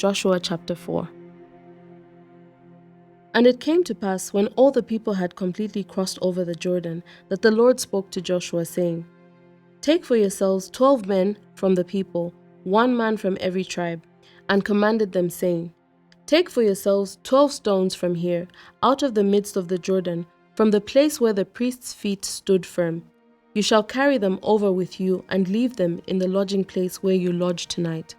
Joshua chapter 4. And it came to pass, when all the people had completely crossed over the Jordan, that the Lord spoke to Joshua, saying, Take for yourselves 12 men from the people, 1 man from every tribe, and commanded them, saying, Take for yourselves 12 stones from here, out of the midst of the Jordan, from the place where the priest's feet stood firm. You shall carry them over with you, and leave them in the lodging place where you lodge tonight.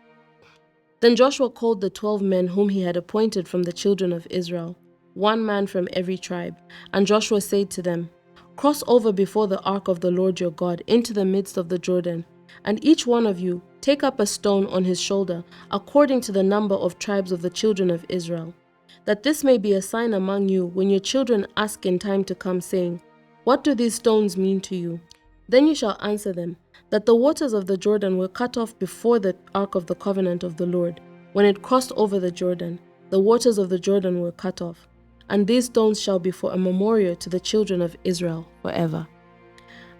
Then Joshua called the 12 men whom he had appointed from the children of Israel, 1 man from every tribe. And Joshua said to them, Cross over before the ark of the Lord your God into the midst of the Jordan, and each one of you take up a stone on his shoulder, according to the number of tribes of the children of Israel, that this may be a sign among you when your children ask in time to come, saying, What do these stones mean to you? Then you shall answer them, that the waters of the Jordan were cut off before the ark of the covenant of the Lord. When it crossed over the Jordan, the waters of the Jordan were cut off. And these stones shall be for a memorial to the children of Israel forever.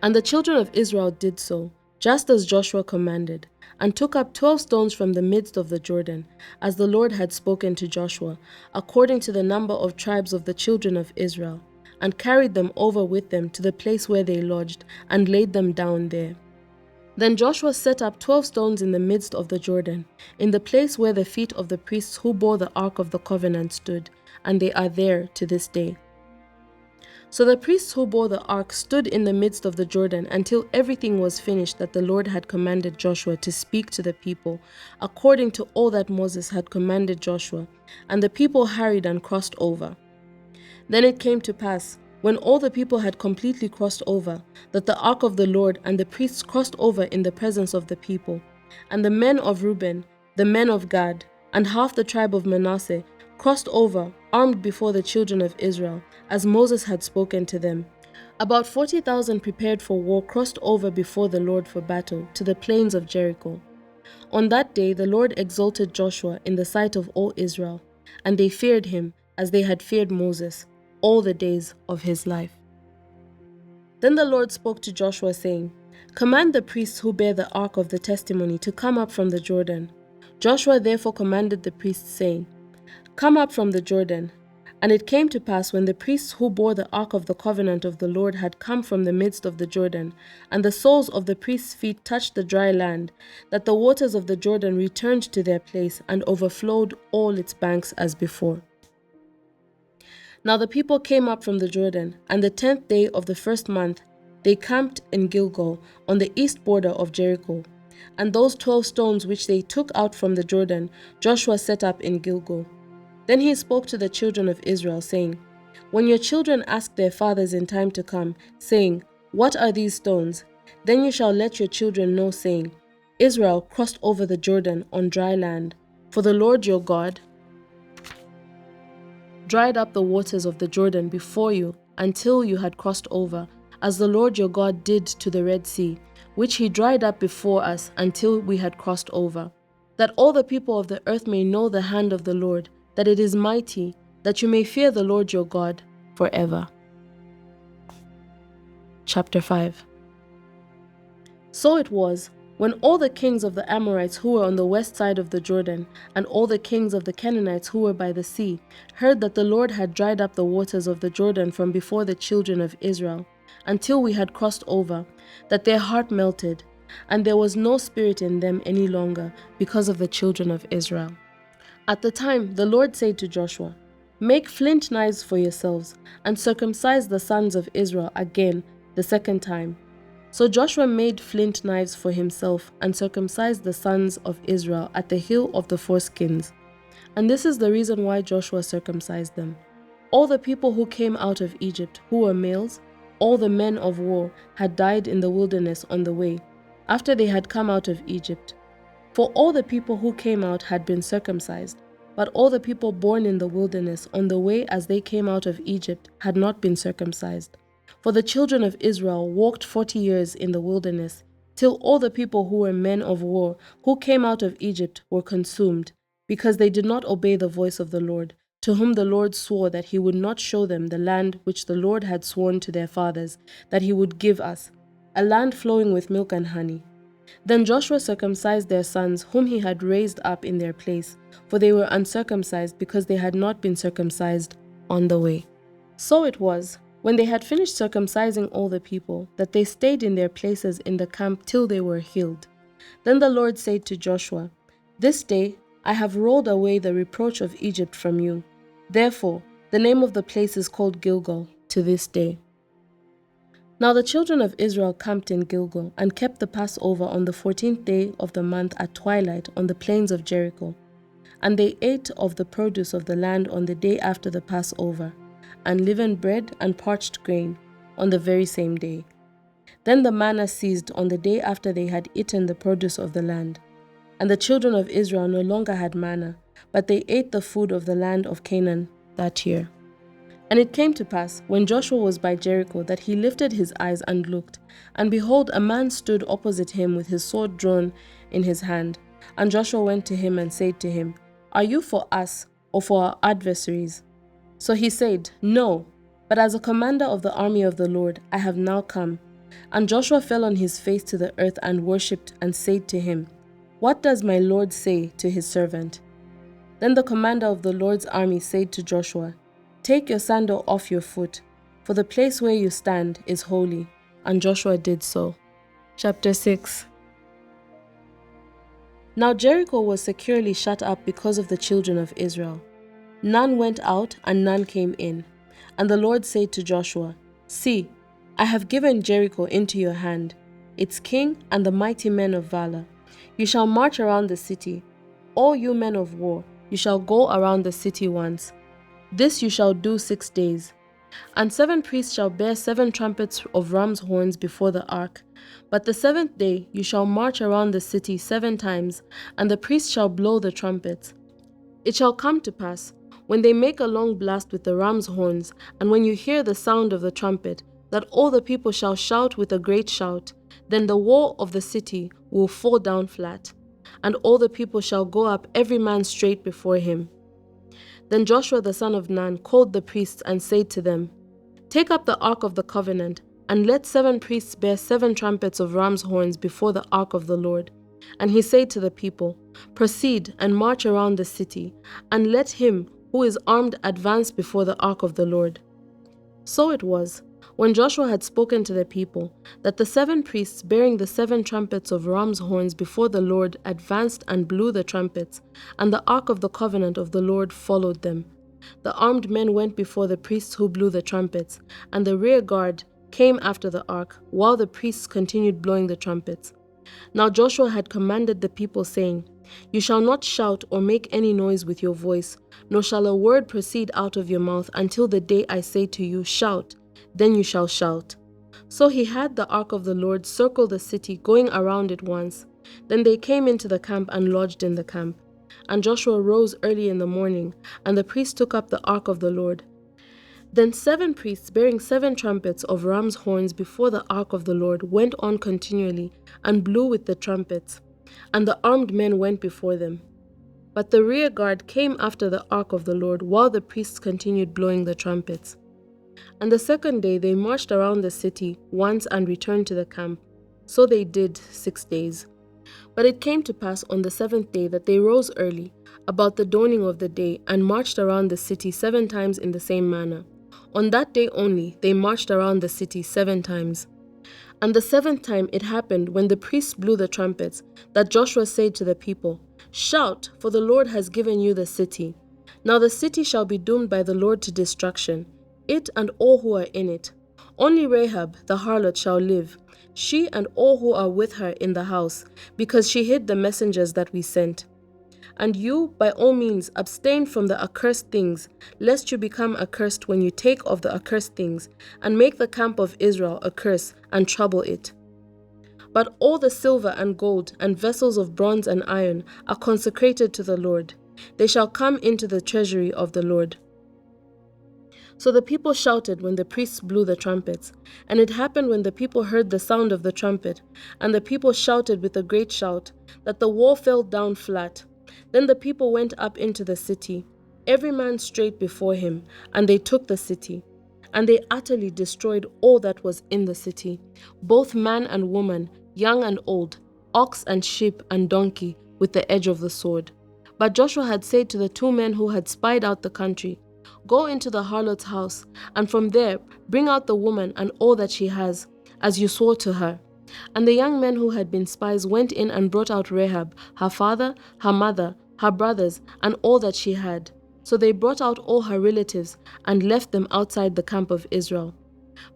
And the children of Israel did so, just as Joshua commanded, and took up 12 stones from the midst of the Jordan, as the Lord had spoken to Joshua, according to the number of tribes of the children of Israel, and carried them over with them to the place where they lodged, and laid them down there. Then Joshua set up 12 stones in the midst of the Jordan, in the place where the feet of the priests who bore the ark of the covenant stood, and they are there to this day. So the priests who bore the ark stood in the midst of the Jordan until everything was finished that the Lord had commanded Joshua to speak to the people, according to all that Moses had commanded Joshua, and the people hurried and crossed over. Then it came to pass, when all the people had completely crossed over, that the ark of the Lord and the priests crossed over in the presence of the people. And the men of Reuben, the men of Gad, and half the tribe of Manasseh crossed over, armed before the children of Israel, as Moses had spoken to them. About 40,000 prepared for war crossed over before the Lord for battle to the plains of Jericho. On that day the Lord exalted Joshua in the sight of all Israel, and they feared him as they had feared Moses all the days of his life. Then the Lord spoke to Joshua, saying, Command the priests who bear the ark of the testimony to come up from the Jordan. Joshua therefore commanded the priests, saying, Come up from the Jordan. And it came to pass, when the priests who bore the ark of the covenant of the Lord had come from the midst of the Jordan, and the soles of the priests' feet touched the dry land, that the waters of the Jordan returned to their place and overflowed all its banks as before. Now the people came up from the Jordan, and the 10th day of the first month they camped in Gilgal on the east border of Jericho. And those 12 stones which they took out from the Jordan, Joshua set up in Gilgal. Then he spoke to the children of Israel, saying, When your children ask their fathers in time to come, saying, What are these stones? Then you shall let your children know, saying, Israel crossed over the Jordan on dry land, for the Lord your God dried up the waters of the Jordan before you until you had crossed over, as the Lord your God did to the Red Sea, which he dried up before us until we had crossed over, that all the people of the earth may know the hand of the Lord, that it is mighty, that you may fear the Lord your God forever. Chapter 5. So it was, when all the kings of the Amorites who were on the west side of the Jordan, and all the kings of the Canaanites who were by the sea, heard that the Lord had dried up the waters of the Jordan from before the children of Israel, until we had crossed over, that their heart melted, and there was no spirit in them any longer because of the children of Israel. At the time the Lord said to Joshua, Make flint knives for yourselves, and circumcise the sons of Israel again the second time. So Joshua made flint knives for himself, and circumcised the sons of Israel at the hill of the foreskins. And this is the reason why Joshua circumcised them. All the people who came out of Egypt, who were males, all the men of war, had died in the wilderness on the way, after they had come out of Egypt. For all the people who came out had been circumcised, but all the people born in the wilderness on the way as they came out of Egypt had not been circumcised. For the children of Israel walked 40 years in the wilderness, till all the people who were men of war, who came out of Egypt, were consumed, because they did not obey the voice of the Lord, to whom the Lord swore that he would not show them the land which the Lord had sworn to their fathers, that he would give us, a land flowing with milk and honey. Then Joshua circumcised their sons, whom he had raised up in their place, for they were uncircumcised because they had not been circumcised on the way. So it was, when they had finished circumcising all the people, that they stayed in their places in the camp till they were healed. Then the Lord said to Joshua, "This day I have rolled away the reproach of Egypt from you." Therefore, the name of the place is called Gilgal to this day. Now the children of Israel camped in Gilgal and kept the Passover on the 14th day of the month at twilight on the plains of Jericho. And they ate of the produce of the land on the day after the Passover, and leavened bread and parched grain on the very same day. Then the manna ceased on the day after they had eaten the produce of the land. And the children of Israel no longer had manna, but they ate the food of the land of Canaan that year. And it came to pass, when Joshua was by Jericho, that he lifted his eyes and looked, and behold, a man stood opposite him with his sword drawn in his hand. And Joshua went to him and said to him, "Are you for us or for our adversaries?" So he said, "No, but as a commander of the army of the Lord, I have now come." And Joshua fell on his face to the earth and worshipped and said to him, "What does my Lord say to his servant?" Then the commander of the Lord's army said to Joshua, "Take your sandal off your foot, for the place where you stand is holy." And Joshua did so. Chapter 6. Now Jericho was securely shut up because of the children of Israel. None went out and none came in. And the Lord said to Joshua, "See, I have given Jericho into your hand, its king and the mighty men of valor. You shall march around the city. All you men of war, you shall go around the city once. This you shall do 6 days. And 7 priests shall bear 7 trumpets of ram's horns before the ark. But the 7th day you shall march around the city 7 times, and the priests shall blow the trumpets. It shall come to pass, when they make a long blast with the ram's horns, and when you hear the sound of the trumpet, that all the people shall shout with a great shout. Then the wall of the city will fall down flat, and all the people shall go up every man straight before him. Then Joshua the son of Nun called the priests and said to them, "Take up the ark of the covenant, and let 7 priests bear 7 trumpets of ram's horns before the ark of the Lord." And he said to the people, "Proceed and march around the city, and let him who is armed advance before the ark of the Lord." So it was, when Joshua had spoken to the people, that the 7 priests bearing the 7 trumpets of ram's horns before the Lord advanced and blew the trumpets, and the ark of the covenant of the Lord followed them. The armed men went before the priests who blew the trumpets, and the rear guard came after the ark, while the priests continued blowing the trumpets. Now Joshua had commanded the people, saying, "You shall not shout or make any noise with your voice, nor shall a word proceed out of your mouth until the day I say to you, 'Shout,' then you shall shout." So he had the ark of the Lord circle the city, going around it once. Then they came into the camp and lodged in the camp. And Joshua rose early in the morning, and the priests took up the ark of the Lord. Then 7 priests bearing 7 trumpets of ram's horns before the ark of the Lord went on continually and blew with the trumpets, and the armed men went before them. But the rear guard came after the ark of the Lord, while the priests continued blowing the trumpets. And the 2nd day they marched around the city once and returned to the camp. So they did 6 days. But it came to pass on the 7th day that they rose early, about the dawning of the day, and marched around the city 7 times in the same manner. On that day only they marched around the city 7 times. And the 7th time it happened, when the priests blew the trumpets, that Joshua said to the people, "Shout, for the Lord has given you the city. Now the city shall be doomed by the Lord to destruction, it and all who are in it. Only Rahab the harlot shall live, she and all who are with her in the house, because she hid the messengers that we sent. And you, by all means, abstain from the accursed things, lest you become accursed when you take of the accursed things, and make the camp of Israel a curse, and trouble it. But all the silver and gold, and vessels of bronze and iron, are consecrated to the Lord. They shall come into the treasury of the Lord." So the people shouted when the priests blew the trumpets. And it happened, when the people heard the sound of the trumpet, and the people shouted with a great shout, that the wall fell down flat. Then the people went up into the city, every man straight before him, and they took the city. And they utterly destroyed all that was in the city, both man and woman, young and old. ox and sheep and donkey with the edge of the sword. But Joshua had said to the 2 men who had spied out the country, "Go into the harlot's house, and from there bring out the woman and all that she has, as you swore to her." And the young men who had been spies went in and brought out Rahab, her father, her mother, her brothers, and all that she had. So they brought out all her relatives and left them outside the camp of Israel.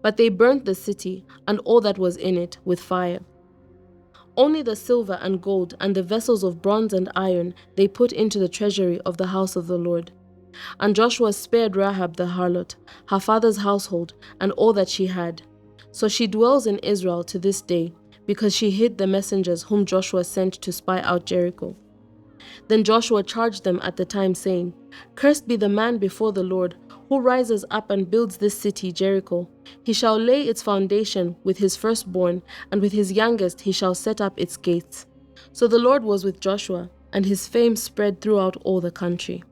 But they burnt the city and all that was in it with fire. Only the silver and gold and the vessels of bronze and iron they put into the treasury of the house of the Lord. And Joshua spared Rahab the harlot, her father's household, and all that she had. So she dwells in Israel to this day, because she hid the messengers whom Joshua sent to spy out Jericho. Then Joshua charged them at the time, saying, "Cursed be the man before the Lord, who rises up and builds this city Jericho. He shall lay its foundation with his firstborn, and with his youngest he shall set up its gates." So the Lord was with Joshua, and his fame spread throughout all the country.